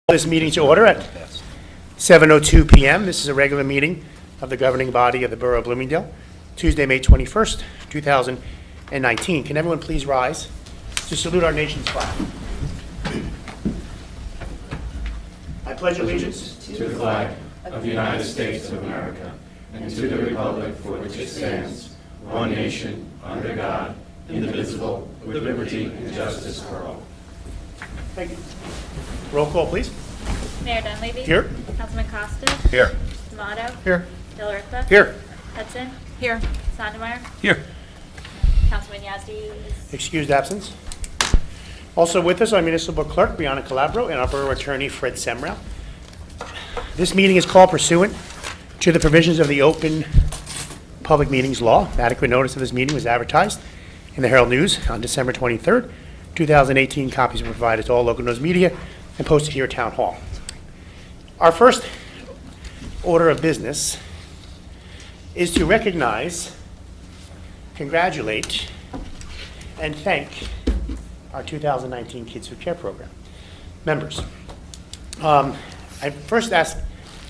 This meeting to order at 7:02 p.m. This is a regular meeting of the governing body of the Borough of Bloomingdale, Tuesday, May 21st, 2019. Can everyone please rise to salute our nation's flag? I pledge allegiance to the flag of the United States of America and to the republic for which it stands, one nation, under God, indivisible, with liberty and justice for all. Thank you. Roll call, please. Mayor Dunleavy. Here. Councilman Costa. Here. D'Amato. Here. Del Ripa. Here. Hudson. Here. Sandemeyer. Here. Councilman Yazdi is Excused absence. Also with us, our municipal clerk, Brianna Calabro, and our borough attorney, Fred Semrau. This meeting is called pursuant to the provisions of the Open Public Meetings Law. Adequate notice of this meeting was advertised in the Herald News on December 23rd, 2018. Copies were provided to all local news media and posted here at Town Hall. Our first order of business is to recognize, congratulate, and thank our 2019 Kids Who Care program members. I first asked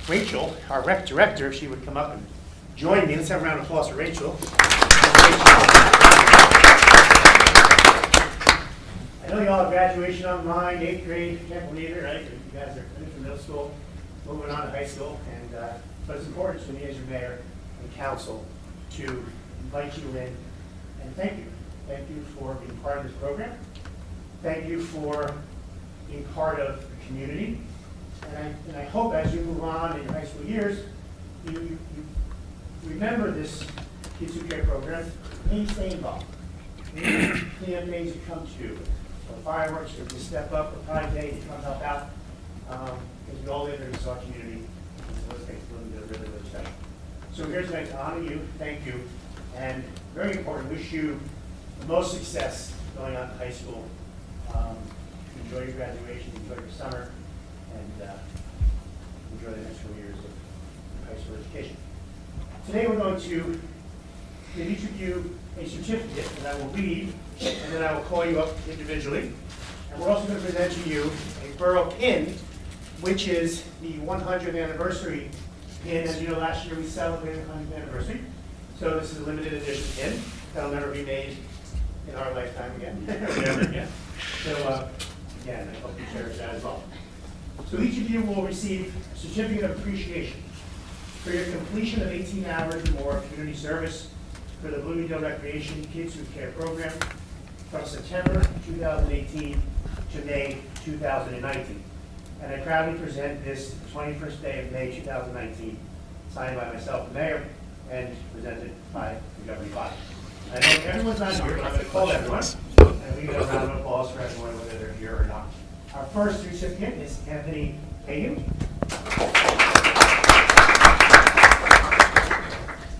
Rachel, our rec director, if she would come up and join me. Let's have a round of applause for Rachel. I know you all have graduation on the mind, 8th grade, can't believe it, right? You guys are finished from middle school, moving on to high school, and but it's important to me as your mayor and council to invite you in and thank you. Thank you for being part of this program. Thank you for being part of the community. And I hope as you move on in your high school years, you remember this Kids Who Care program. Maybe stay involved. Maybe clean up things you come to. Or fireworks, or to step up, or Pride Day, you come help out. Because we all live in this our community. So those things really, really, really special. So we're here tonight to honor you, thank you, and very important, wish you the most success going on to high school. Enjoy your graduation, enjoy your summer, and enjoy the next 4 years of high school education. Today we're going to give each of you a certificate that I will read, and then I will call you up individually. And we're also going to present to you a borough pin, which is the 100th anniversary pin. As you know, last year we celebrated the 100th anniversary. So this is a limited edition pin that'll never be made in our lifetime again. Never again. So again, I hope you cherish that as well. So each of you will receive a certificate of appreciation for your completion of 18 hours or more of community service for the Bloomingdale Recreation Kids Who Care program from September 2018 to May 2019. And I proudly present this 21st day of May 2019, signed by myself, the mayor, and presented by the governing body. I know everyone's not here, but I'm going to call everyone, and we get a round of applause for everyone, whether they're here or not. Our first recipient is Anthony Hagan.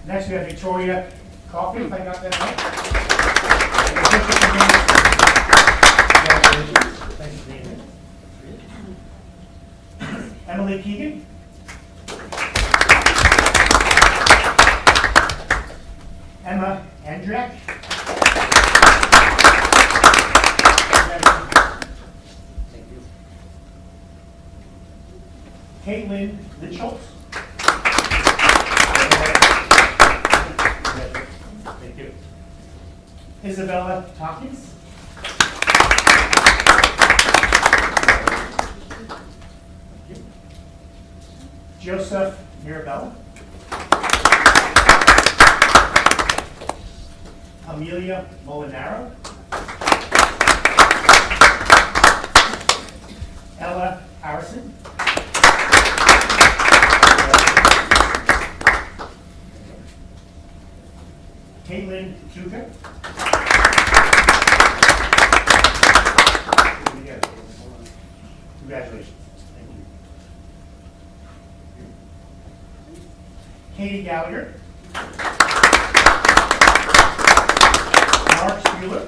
Next we have Victoria Coffey, if I got that right. Thank you for being here. Emily Keegan. Emma Andrak. Thank you. Caitlin Litschultz. Thank you. Isabella Tompkins. Thank you. Joseph Mirabella. Amelia Molinaro. Ella Harrison. Caitlin Duca. Congratulations. Thank you. Katie Gallagher. Mark Spuler.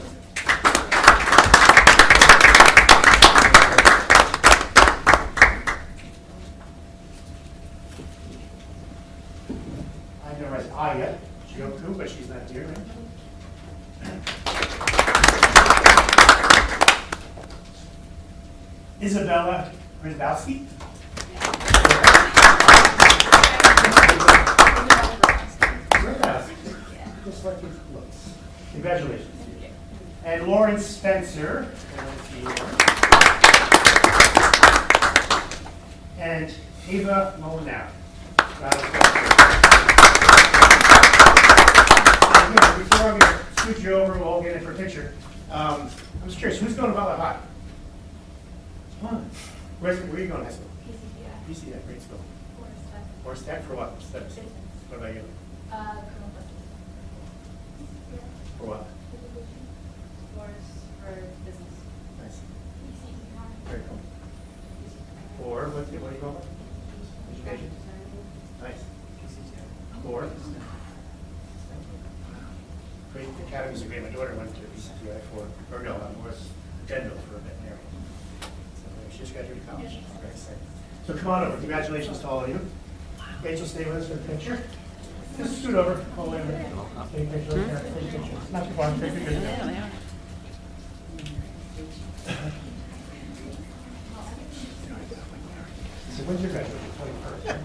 I know as Aya Chioku, but she's not here, right? Isabella Rzdowski. Just like it looks. Congratulations. And Lawrence Spencer. And Ava Molinaro. Before I'm going to scoot you over, we'll all get in for a picture. I'm just curious, who's going to Butler High? Where are you going to high school? PCF, great school. Forest Tech for what? Studies. What about you? For what? For business. Nice. Very cool. For, what do you call it? Education? Nice. For? Great academies are great. My daughter went to BCTI for, or no, was Denville for a veterinarian. So she just graduated college. Very exciting. So come on over. Congratulations to all of you. Rachel, stay with us for the picture. Just scoot over. All the way over. Take a picture. Take a picture. Not too far. Take a picture. So when's your graduation? 21st, right?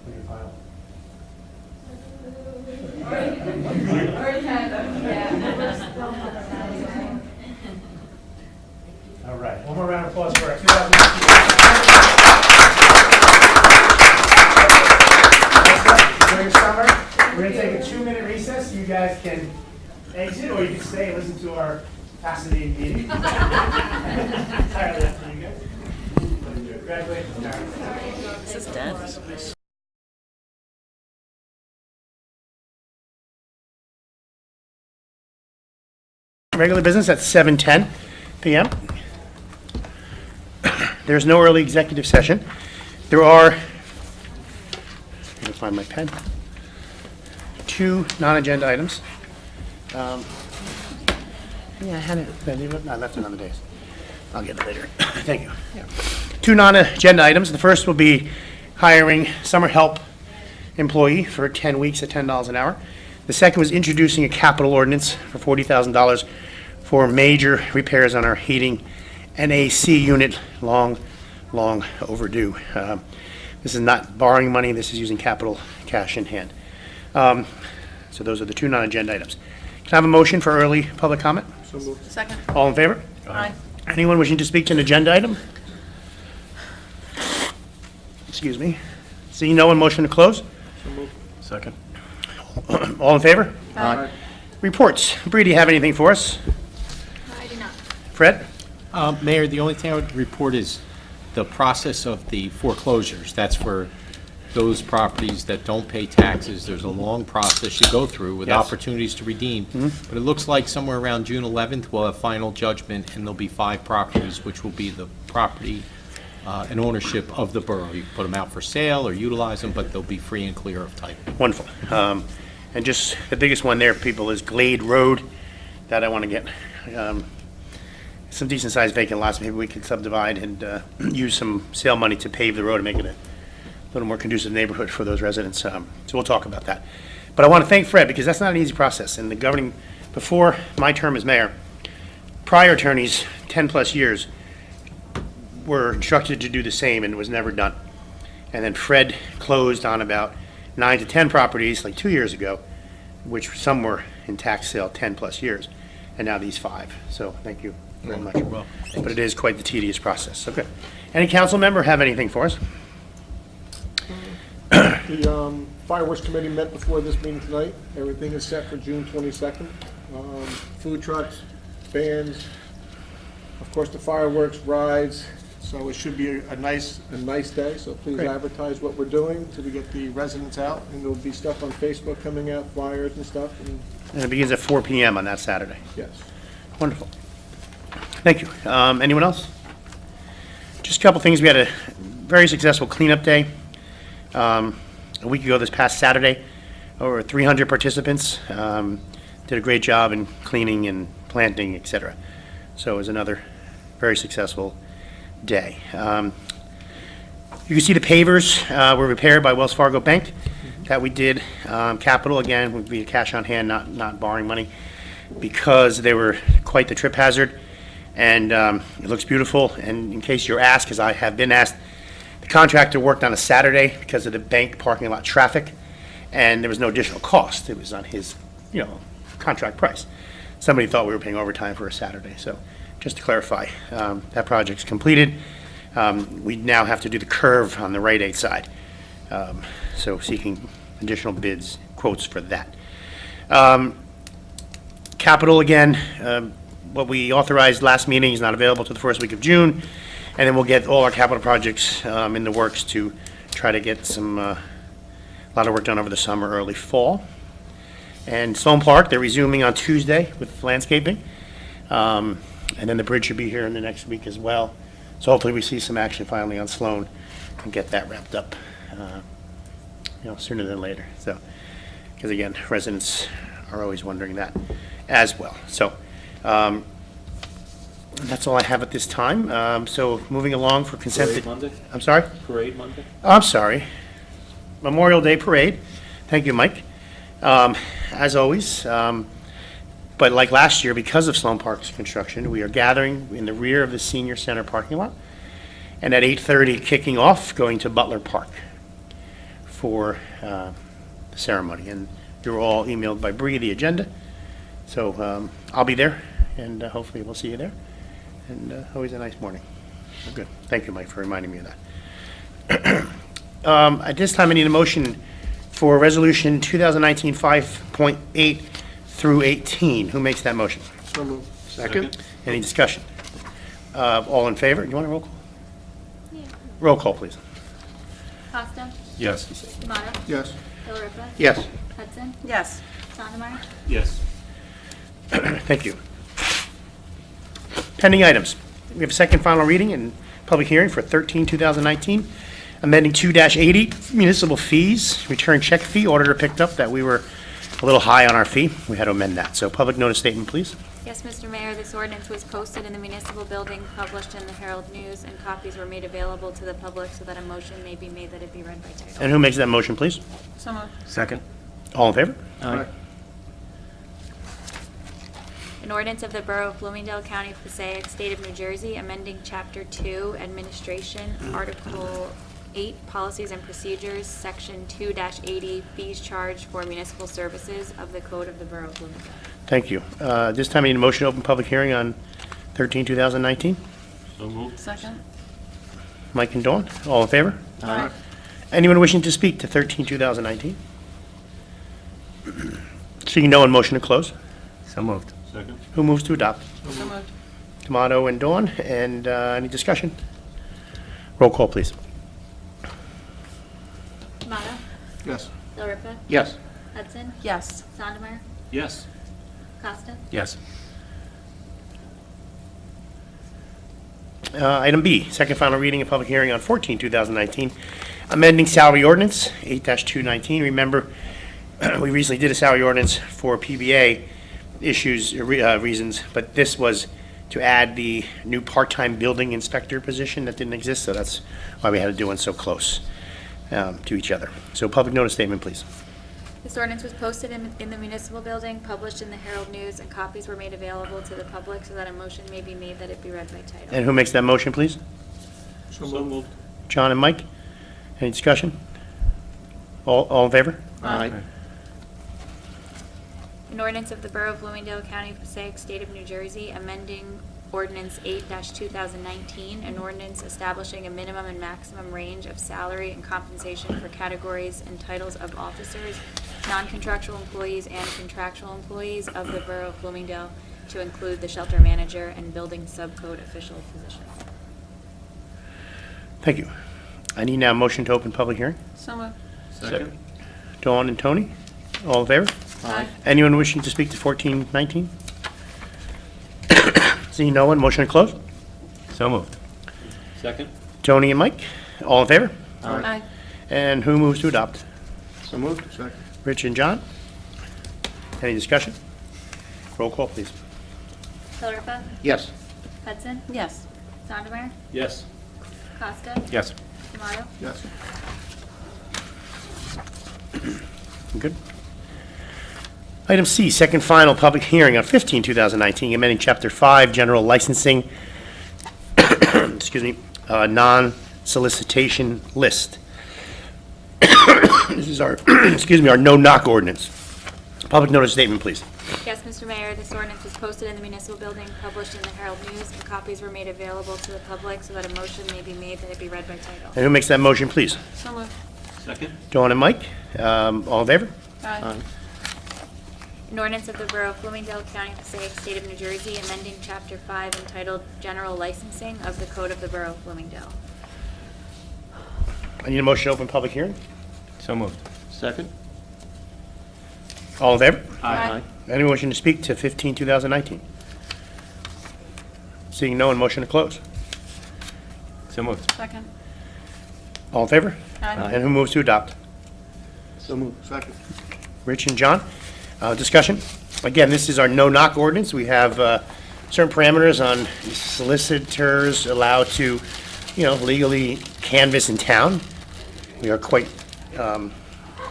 When you file? Already had them, yeah. All right, one more round of applause for our 2019. Enjoy your summer. We're going to take a 2-minute recess. You guys can exit or you can stay and listen to our fascinating meeting. Entirely up to you guys. Congratulations, Karen. This is done. Regular business at 7:10 p.m. There's no early executive session. There are, I'm going to find my pen, 2 non-agenda items. Yeah, I had it. Did I leave it? No, I left it on the days. I'll get it later. Thank you. 2 non-agenda items. The first will be hiring summer help employee for 10 weeks at $10 an hour. The second was introducing a capital ordinance for $40,000 for major repairs on our heating and AC unit, long overdue. This is not borrowing money, this is using capital cash in hand. So those are the 2 non-agenda items. Can I have a motion for early public comment? So moved. Second. All in favor? Aye. Anyone wishing to speak to an agenda item? Excuse me. Seeing no one, motion to close? So moved. Second. All in favor? Aye. Reports. Bree, do you have anything for us? I do not. Fred? Mayor, the only thing I would report is the process of the foreclosures. That's for those properties that don't pay taxes. There's a long process you go through with Yes. opportunities to redeem. But it looks like somewhere around June 11th, we'll have final judgment, and there'll be 5 properties, which will be the property and ownership of the borough. You can put them out for sale or utilize them, but they'll be free and clear of title. Wonderful. And just the biggest one there, people, is Glade Road that I want to get. Some decent-sized vacant lots, maybe we could subdivide and use some sale money to pave the road and make it a little more conducive neighborhood for those residents. So we'll talk about that. But I want to thank Fred, because that's not an easy process. And the governing, before my term as mayor, prior attorneys, 10-plus years, were instructed to do the same, and it was never done. And then Fred closed on about 9 to 10 properties like 2 years ago, which some were in tax sale 10-plus years, and now these 5. So thank you very much. Well, But it is quite the tedious process. Okay. Any council member have anything for us? The fireworks committee met before this meeting tonight. Everything is set for June 22nd. Food trucks, bands, of course, the fireworks, rides. So it should be a nice day. So please Great. advertise what we're doing till we get the residents out. And there'll be stuff on Facebook coming out, flyers and stuff. And And it begins at 4 p.m. on that Saturday. yes. Wonderful. Thank you. Anyone else? Just a couple things. We had a very successful cleanup day a week ago this past Saturday. Over 300 participants did a great job in cleaning and planting, etc. So it was another very successful day. You can see the pavers were repaired by Wells Fargo Bank that we did. Capital, again, would be cash on hand, not borrowing money. because they were quite the trip hazard, and it looks beautiful. And in case you're asked, because I have been asked, the contractor worked on a Saturday because of the bank parking lot traffic, and there was no additional cost. It was on his, contract price. Somebody thought we were paying overtime for a Saturday, so just to clarify, that project's completed. We now have to do the curve on the Rite Aid side, so seeking additional bids, quotes for that. Capital, again, what we authorized last meeting is not available to the first week of June, and then we'll get all our capital projects in the works to try to get a lot of work done over the summer, early fall. And Sloan Park, they're resuming on Tuesday with landscaping, and then the bridge should be here in the next week as well. So hopefully we see some action finally on Sloan and get that wrapped up, sooner than later. So, because again, residents are always wondering that as well. So that's all I have at this time. So moving along for consent. Parade Monday? I'm sorry? Parade Monday? I'm sorry. Memorial Day Parade. Thank you, Mike. As always, but like last year, because of Sloan Park's construction, we are gathering in the rear of the senior center parking lot, and at 8:30 kicking off, going to Butler Park for the ceremony. And you were all emailed by Bree the agenda, so I'll be there, and hopefully we'll see you there. And always a nice morning. Good. Thank you, Mike, for reminding me of that. At this time, I need a motion for Resolution 2019 5.8 through 18. Who makes that motion? So moved. Second. Any discussion? All in favor? You want a roll call? Yeah. Roll call, please. Costa. Yes. Tomato. Yes. Delariva. Yes. Hudson. Yes. Sondemire. Yes. Thank you. Pending items. We have a second final reading and public hearing for 13/2019, amending 2-80 municipal fees, return check fee. Auditor picked up that we were a little high on our fee. We had to amend that. So public notice statement, please. Yes, Mr. Mayor, this ordinance was posted in the municipal building, published in the Herald News, and copies were made available to the public so that a motion may be made that it be read by title. And who makes that motion, please? So moved. Second. All in favor? Aye. An ordinance of the Borough of Bloomingdale, County of Passaic, State of New Jersey, amending Chapter 2, Administration, Article 8, Policies and Procedures, Section 2-80, Fees Charged for Municipal Services of the Code of the Borough of Bloomingdale. Thank you. This time I need a motion to open public hearing on 13/2019. So moved. Second. Mike and Dawn, all in favor? Aye. Anyone wishing to speak to 13/2019? Seeing no one, motion to close. So moved. Second. Who moves to adopt? So moved. Tomato and Dawn, and any discussion? Roll call, please. Tomato. Yes. Delariva. Yes. Hudson. Yes. Sondemire. Yes. Costa. Yes. Item B, second final reading and public hearing on 14/2019, amending salary ordinance 8-219. Remember, we recently did a salary ordinance for PBA issues, reasons, but this was to add the new part-time building inspector position that didn't exist, so that's why we had to do one so close to each other. So public notice statement, please. This ordinance was posted in the municipal building, published in the Herald News, and copies were made available to the public so that a motion may be made that it be read by title. And who makes that motion, please? So So moved. moved. John and Mike? Any discussion? All in favor? Aye. An ordinance of the Borough of Bloomingdale, County of Passaic, State of New Jersey, amending Ordinance 8-2019, an ordinance establishing a minimum and maximum range of salary and compensation for categories and titles of officers, non-contractual employees, and contractual employees of the Borough of Bloomingdale to include the shelter manager and building subcode official positions. Thank you. I need now a motion to open public hearing. So moved. Second. Dawn and Tony, all in favor? Aye. Anyone wishing to speak to 1419? Seeing no one, motion to close. So moved. Second. Tony and Mike, all in favor? Aye. And who moves to adopt? So moved. Second. Rich and John? Any discussion? Roll call, please. Delariva. Yes. Hudson. Yes. Sondemire. Yes. Costa. Yes. Tomato. Yes. Good. Item C, second final public hearing on 15/2019, amending Chapter 5, general licensing, excuse me, non-solicitation list. This is our, excuse me, our no-knock ordinance. Public notice statement, please. Yes, Mr. Mayor, this ordinance was posted in the municipal building, published in the Herald News, and copies were made available to the public so that a motion may be made that it be read by title. And who makes that motion, please? So moved. Second? Dawn and Mike, all in favor? Aye. An ordinance of the Borough of Bloomingdale, County of Passaic, State of New Jersey, amending Chapter 5 entitled General Licensing of the Code of the Borough of Bloomingdale. I need a motion to open public hearing. So moved. Second? All in favor? Aye. Anyone wishing to speak to 15/2019? Seeing no one, motion to close. So moved. Second. All in favor? Aye. And who moves to adopt? So moved. Second. Rich and John. Discussion. Again, this is our no-knock ordinance. We have certain parameters on solicitors allowed to, legally canvass in town. We are quite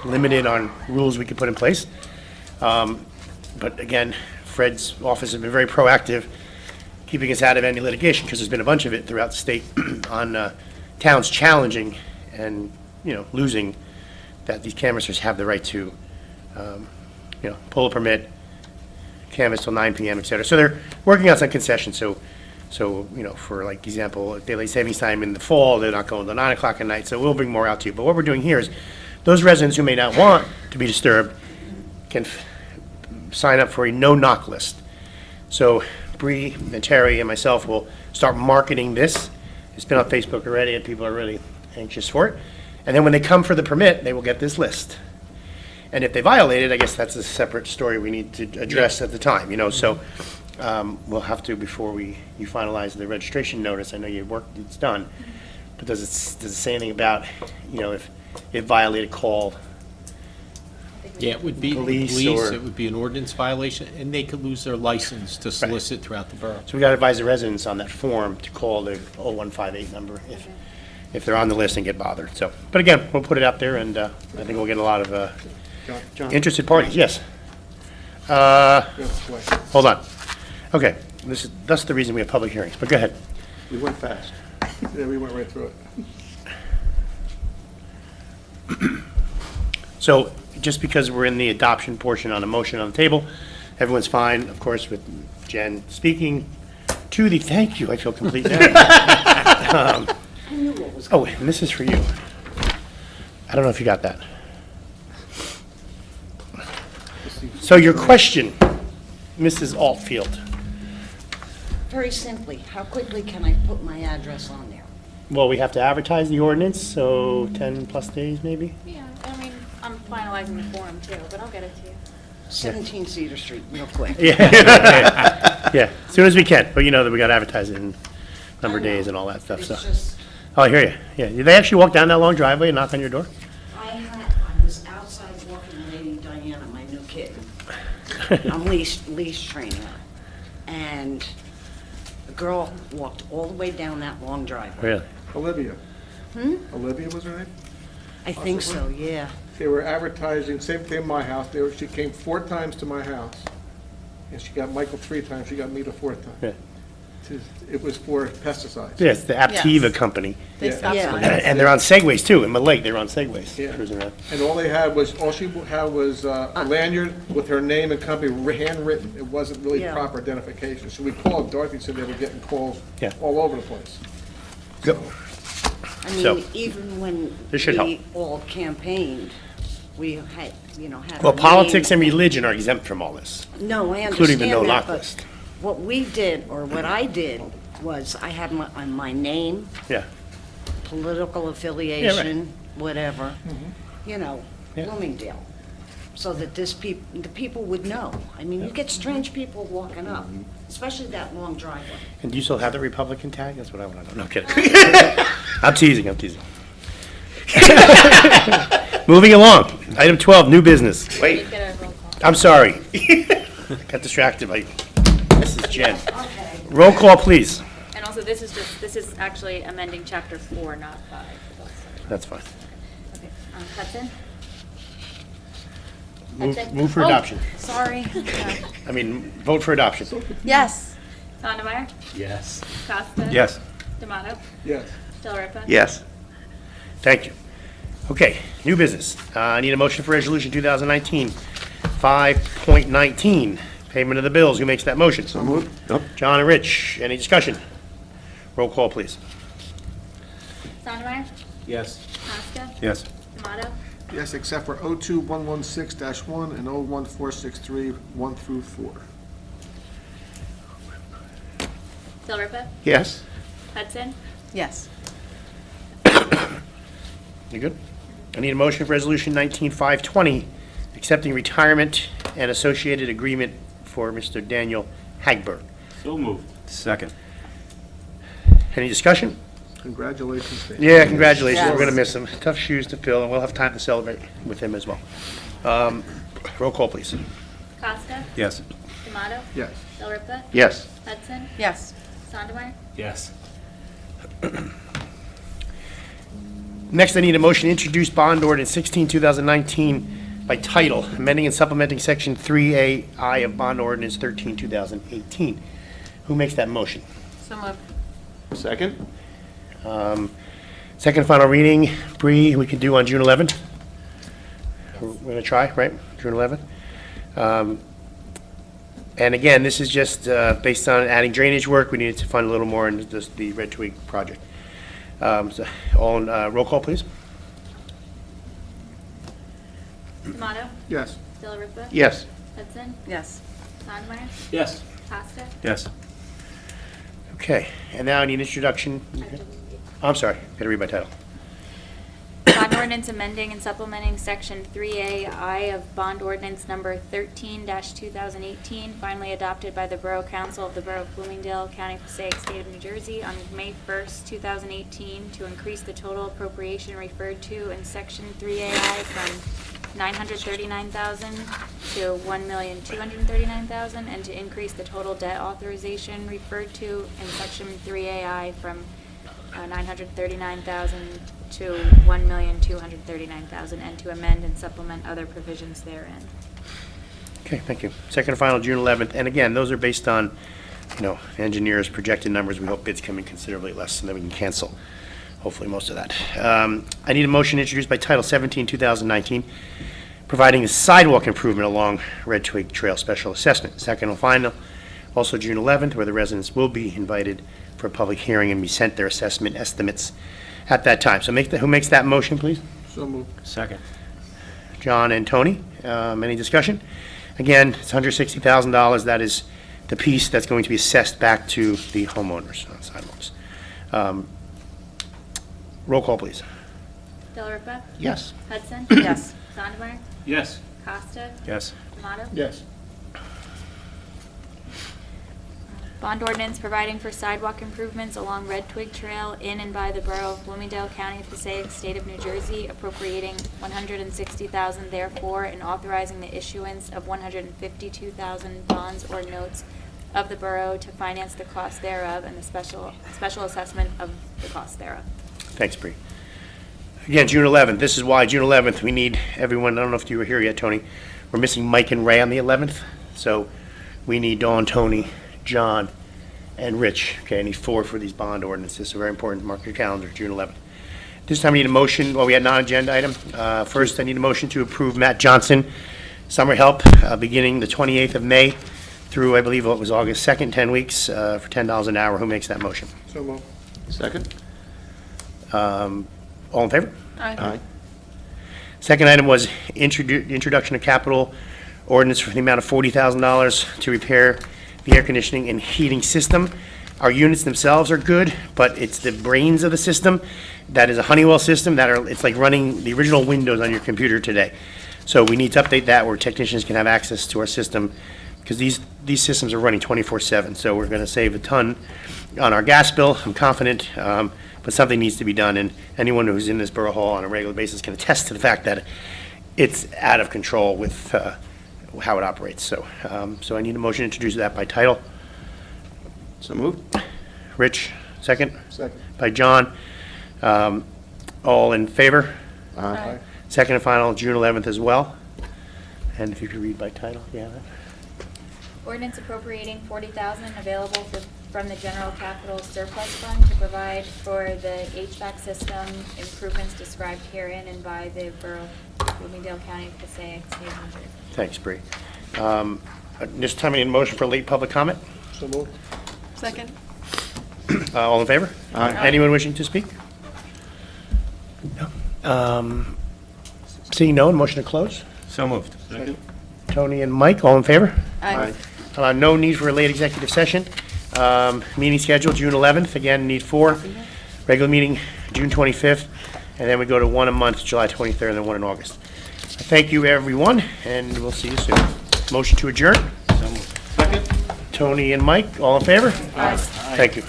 limited on rules we can put in place. But again, Fred's office has been very proactive, keeping us out of any litigation, because there's been a bunch of it throughout the state on towns challenging and, losing that these canvassers have the right to, pull a permit, canvass till 9 PM, et cetera. So they're working on some concessions. So, for like example, daylight savings time in the fall, they're not going till 9 o'clock at night. So we'll bring more out to you. But what we're doing here is those residents who may not want to be disturbed can sign up for a no-knock list. So Bree and Terry and myself will start marketing this. It's been on Facebook already, and people are really anxious for it. And then when they come for the permit, they will get this list. And if they violate it, I guess that's a separate story we need to address at the time, So we'll have to, before you finalize the registration notice, I know your work, it's done, but does it say anything about, if violated, call? Yeah, it would be Police police, or- it would be an ordinance violation, and they could lose their license to solicit throughout the borough. So we got to advise the residents on that form to call the 0158 number if they're on the list and get bothered. So, but again, we'll put it out there, and I think we'll get a lot of John? interested parties. Yes. Wait. Hold on. Okay, that's the reason we have public hearings, but go ahead. We went fast. Yeah, we went right through it. So just because we're in the adoption portion on a motion on the table, everyone's fine, of course, with Jen speaking to the, thank you, I feel complete now. Oh, and this is for you. I don't know if you got that. So your question, Mrs. Altfield. Very simply, how quickly can I put my address on there? Well, we have to advertise the ordinance, so 10+ days maybe? Yeah, I'm finalizing the form too, but I'll get it to you. 17 Cedar Street, real quick. Yeah, yeah, as soon as we can, but you know that we got to advertise it in number of days and all that stuff, It's so. just, Oh, I hear you, yeah. Did they actually walk down that long driveway and knock on your door? I was outside walking Lady Diana, my new kitten. I'm leash training her. And a girl walked all the way down that long driveway. Really? Olivia. Olivia was her name? I think so, yeah. They were advertising, same thing in my house. She came 4 times to my house. And she got Michael 3 times, she got me the 4th time. Yeah. It was for pesticides. Yeah, it's the Aptiva Yes. company. They Yeah. stopped Yeah. signing. And they're on Segways too, in my lake, they're on Segways, Yeah. cruising around. And all she had was a lanyard with her name and company handwritten. It wasn't really Yeah. proper identification. So we called, Dorothy said they were getting calls Yeah. all over the place. Go. I So, mean, even when this should we help. all campaigned, we had, had. Well, our politics name. and religion are exempt from all this, No, I including the understand no-knock that, but list. what we did, or what I did, was I had my name, Yeah, political affiliation, whatever, Yeah. Bloomingdale, so that the people would know. I mean, you get strange people walking up, especially that long driveway. and do you still have the Republican tag? That's what I want to know. No, I'm kidding. I'm teasing. Moving along, item 12, new business. Wait. Get a roll call. I'm sorry. Got distracted by Mrs. Jen. Okay. Roll call, please. And also, this is actually amending chapter 4, not 5. That's fine. Okay, Hudson? Hudson? Move for Oh, adoption. Sorry. I mean, vote for adoption. Yes. Sondemire? Yes. Costa? Yes. D'Amato? Yes. Delripa? Yes. Thank you. Okay, new business. I need a motion for resolution 2019 5.19, payment of the bills. Who makes that motion? So moved. Yep. John and Rich. Any discussion? Roll call, please. Sondemire? Yes. Costa? Yes. D'Amato? Yes, except for 02116-1 and 01463, 1 through 4. Delripa? Yes. Hudson? Yes. You good? I need a motion for resolution 19-520, accepting retirement and associated agreement for Mr. Daniel Hagberg. So moved. Second. Any discussion? Congratulations, Dan. Yeah, congratulations. We're Yes. going to miss him. Tough shoes to fill, and we'll have time to celebrate with him as well. Roll call, please. Costa? Yes. D'Amato? Yes. Delripa? Yes. Hudson? Yes. Sondemire? Yes. Next, I need a motion to introduce bond ordinance 16, 2019 by title, amending and supplementing section 3AI of bond ordinance 13, 2018. Who makes that motion? So moved. Second? Second and final reading, Bree, we can do on June 11th? We're going to try, right? June 11th? And again, this is just based on adding drainage work. We needed to fund a little more in the Red Twig project. So, all in, roll call, please. D'Amato? Yes. Delripa? Yes. Hudson? Yes. Sondemire? Yes. Costa? Yes. Okay, and now I need introduction. I'm sorry, gotta read by title. Bond ordinance amending and supplementing section 3AI of bond ordinance number 13-2018, finally adopted by the Borough Council of the Borough of Bloomingdale, County of Passaic, State of New Jersey on May 1st, 2018, to increase the total appropriation referred to in section 3AI from $939,000 to $1,239,000, and to increase the total debt authorization referred to in section 3AI from $939,000 to $1,239,000, and to amend and supplement other provisions therein. Okay, thank you. Second and final, June 11th, and again, those are based on, engineers' projected numbers. We hope bids come in considerably less, and then we can cancel, hopefully, most of that. I need a motion introduced by title 17, 2019, providing a sidewalk improvement along Red Twig Trail Special Assessment. Second and final, also June 11th, where the residents will be invited for a public hearing and be sent their assessment estimates at that time. So who makes that motion, please? So moved. Second. John and Tony. Any discussion? Again, it's $160,000. That is the piece that's going to be assessed back to the homeowners on sidewalks. Roll call, please. Delripa? Yes. Hudson? Yes. Sondemire? Yes. Costa? Yes. D'Amato? Yes. Bond ordinance providing for sidewalk improvements along Red Twig Trail in and by the Borough of Bloomingdale, County of Passaic, State of New Jersey, appropriating $160,000 therefore, and authorizing the issuance of $152,000 bonds or notes of the borough to finance the cost thereof, and the special assessment of the cost thereof. Thanks, Bree. Again, June 11th. This is why June 11th, we need everyone. I don't know if you were here yet, Tony. We're missing Mike and Ray on the 11th. So we need Dawn, Tony, John, and Rich. Okay, I need 4 for these bond ordinances. So very important. Mark your calendar, June 11th. This time I need a motion. Well, we had non-agenda item. First, I need a motion to approve Matt Johnson summer help beginning the 28th of May through, I believe, what was August 2nd, 10 weeks for $10 an hour. Who makes that motion? So moved. Second? All in favor? Aye. Second item was introduction of capital ordinance for the amount of $40,000 to repair the air conditioning and heating system. Our units themselves are good, but it's the brains of the system. That is a Honeywell system it's like running the original Windows on your computer today. So we need to update that where technicians can have access to our system, because these systems are running 24/7. So we're going to save a ton on our gas bill, I'm confident, but something needs to be done. And anyone who's in this Borough Hall on a regular basis can attest to the fact that it's out of control with how it operates. So I need a motion to introduce that by title. So moved? Rich, second. Second. By John. All in favor? Aye. Second and final, June 11th as well. And if you could read by title, yeah. Ordinance appropriating $40,000 available from the general capital surplus fund to provide for the HVAC system improvements described herein and by the Borough of Bloomingdale County of Passaic, State of New Jersey. Thanks, Bree. This time, I need a motion for late public comment. So moved. Second. All in favor? Aye. Anyone wishing to speak? No. Seeing no one, motion to close. So moved. Tony and Mike, all in favor? Aye. No need for a late executive session. Meeting scheduled June 11th, again, need 4. Regular meeting June 25th, and then we go to 1 a month, July 23rd, and then 1 in August. Thank you, everyone, and we'll see you soon. Motion to adjourn. So moved. Second. Tony and Mike, all in favor? Aye. Thank you.